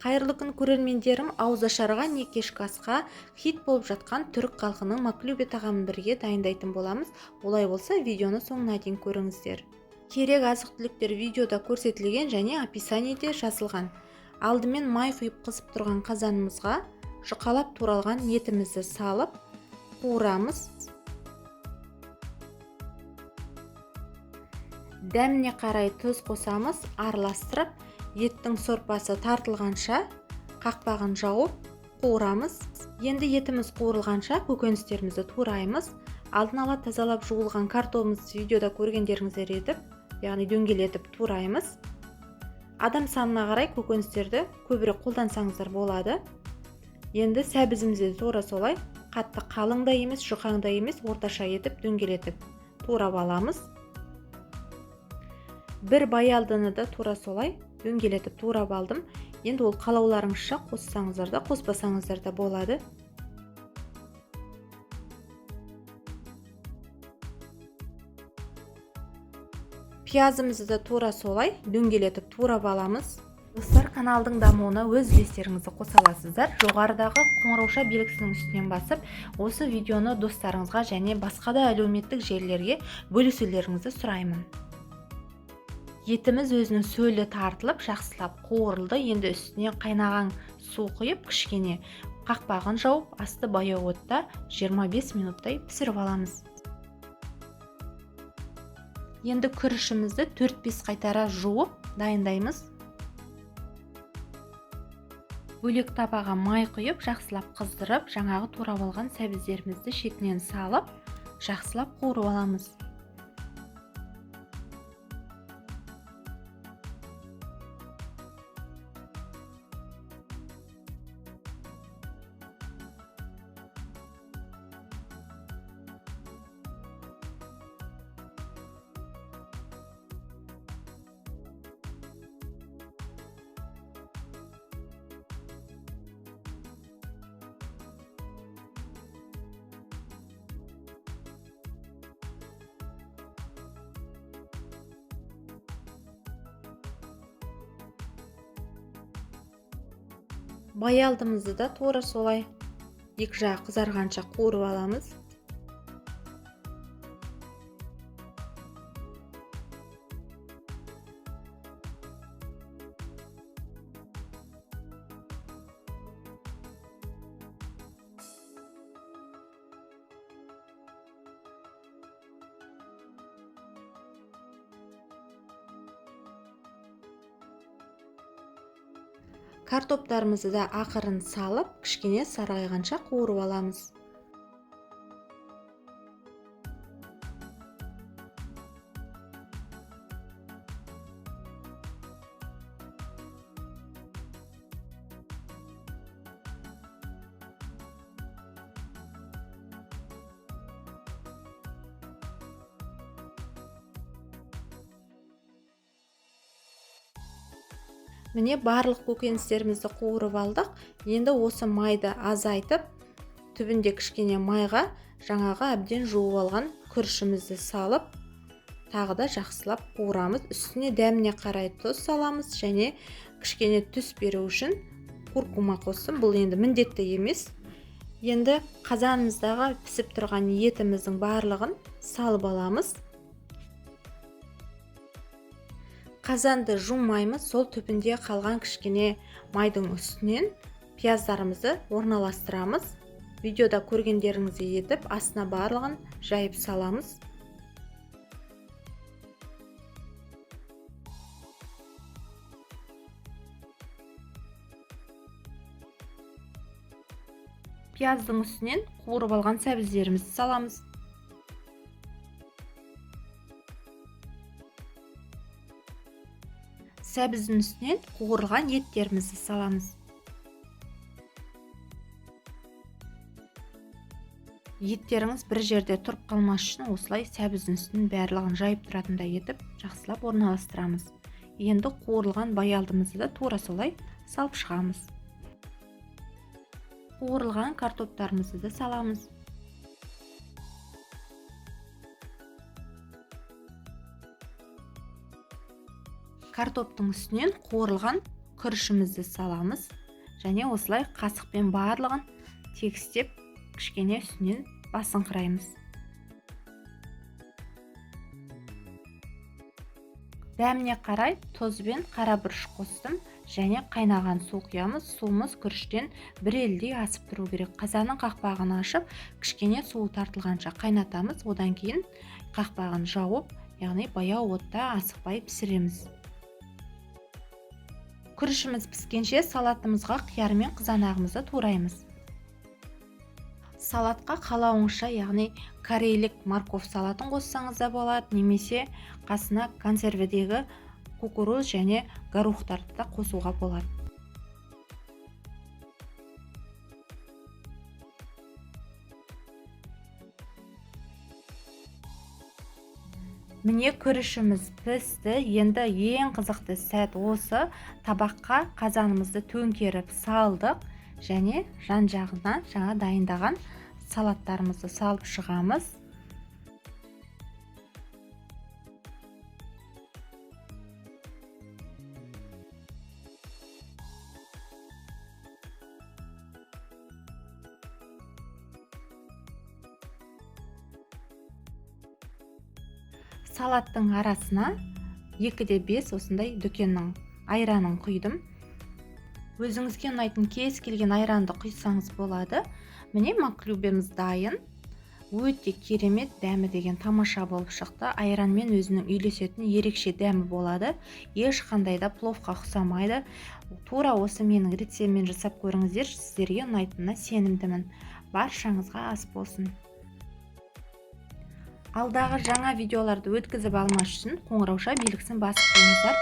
Қайырлы күн көрермендерім, ауызашарға не кешкі асқа хит болып жатқан түрік халқының маклюбе тағамын бірге дайындайтын боламыз. Олай болса, видеоны соңына дейін көріңіздер. Керек азық-түліктер видеода көрсетілген және описаниеде жазылған. Алдымен май құйып қызып тұрған қазанымызға жұқалап туралған етімізді салып, қуырамыз. Дәміне қарай тұз қосамыз, араластырып, еттің сорпасы тартылғанша қақпағын жауып қуырамыз. Енді етіміз қуырылғанша көкөністерімізді тураймыз. Алдын ала тазалап жуылған картопымызды видеода көргендеріңіздер етіп, яғни дөңгелетіп тураймыз. Адам санына қарай көкөністерді көбірек қолдансаңыздар болады. Енді сәбізімізді тура солай қатты қалың да емес, жұқаң да емес, орташа етіп дөңгелетіп турап аламыз. Бір баялдыны да тура солай дөңгелетіп турап алдым. Енді ол қалауларыңызша қоссаңыздар да, қоспасаңыздар да болады. Пиязымызды да тура солай дөңгелетіп турап аламыз. Достар, каналдың дамуына өз үлестеріңізді қоса аласыздар. Жоғарыдағы қоңырауша белгісінің үстінен басып, осы видеоны достарыңызға және басқа да әлеуметтік желілерге бөлісулеріңізді сұраймын. Етіміз өзінің сөлі тартылып, жақсылап қуырылды. Енді үстіне қайнаған су құйып, кішкене қақпағын жауып, асты баяу отта 25 минуттай пісіріп аламыз. Енді күрішімізді 4-5 қайтара жуып дайындаймыз. Бөлек табаға май құйып, жақсылап қыздырып, жаңағы турап алған сәбіздерімізді шетінен салып, жақсылап қуырып аламыз. Баялдымызды да тура солай екі жағы қызарғанша қуырып аламыз. Картоптарымызды да ақырын салып, кішкене сарғайғанша қуырып аламыз. Міне барлық көкөністерімізді қуырып алдық. Енді осы майды азайтып, түбінде кішкене майға жаңағы әбден жуып алған күрішімізді салып, тағы да жақсылап қуырамыз. Үстіне дәміне қарай тұз саламыз және кішкене түс беру үшін куркума қостым. Бұл енді міндетті емес. Енді қазанымыздағы пісіп тұрған етіміздің барлығын салып аламыз. Қазанды жумаймыз, сол түбінде қалған кішкене майдың үстінен пияздарымызды орналастырамыз. Видеода көргендеріңізді етіп, астына барлығын жайып саламыз. Пияздың үстінен қуырып алған сәбіздерімізді саламыз. Сәбіздің үстінен қуырылған еттерімізді саламыз. Еттеріңіз бір жерде тұрып қалмас үшін осылай сәбіздің үстін барлығын жайып тұратындай етіп, жақсылап орналастырамыз. Енді қуырылған баялдымызды да тура солай салып шығамыз. Қуырылған картоптарымызды да саламыз. Картоптың үстінен қуырылған күрішімізді саламыз және осылай қасықпен барлығын тегістеп кішкене үстінен басыңқыраймыз. Дәміне қарай тұз бен қара бұрыш қостым және қайнаған су құямыз. Суымыз күріштен бір елдей асып тұру керек. Қазанның қақпағын ашып, кішкене суы тартылғанша қайнатамыз. Одан кейін қақпағын жауып, яғни баяу отта асықпай пісіреміз. Күрішіміз піскенше салатымызға қияр мен қызанағымызды тураймыз. Салатқа қалауыңызша, яғни корейлік морков салатын қоссаңыз да болады, немесе қасына консервідегі кукуруз және горохтарды да қосуға болады. Міне күрішіміз пісті. Енді ең қызықты сәт осы. Табаққа қазанымызды төңкеріп салдық және жан жағына жаңа дайындаған салаттарымызды салып шығамыз. Салаттың арасына 2-5 осындай дүкеннің айранын құйдым. Өзіңізге ұнайтын кез келген айранды құйсаңыз болады. Міне маклюбеміз дайын. Өте керемет, дәмі деген тамаша болып шықты. Айранмен өзінің үйлесетін ерекше дәмі болады. Ешқандай да пловқа ұқсамайды. Тура осы менің рецептіммен жасап көріңіздер. Сіздерге ұнайтынына сенімдімін. Баршаңызға ас болсын. Алдағы жаңа видеоларды өткізіп алмас үшін қоңырауша белгісін басып қойыңыздар.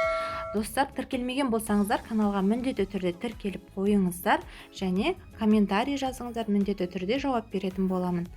Достар, тіркелмеген болсаңыздар, каналға міндетті түрде тіркеліп қойыңыздар және комментарий жазыңыздар, міндетті түрде жауап беретін боламын.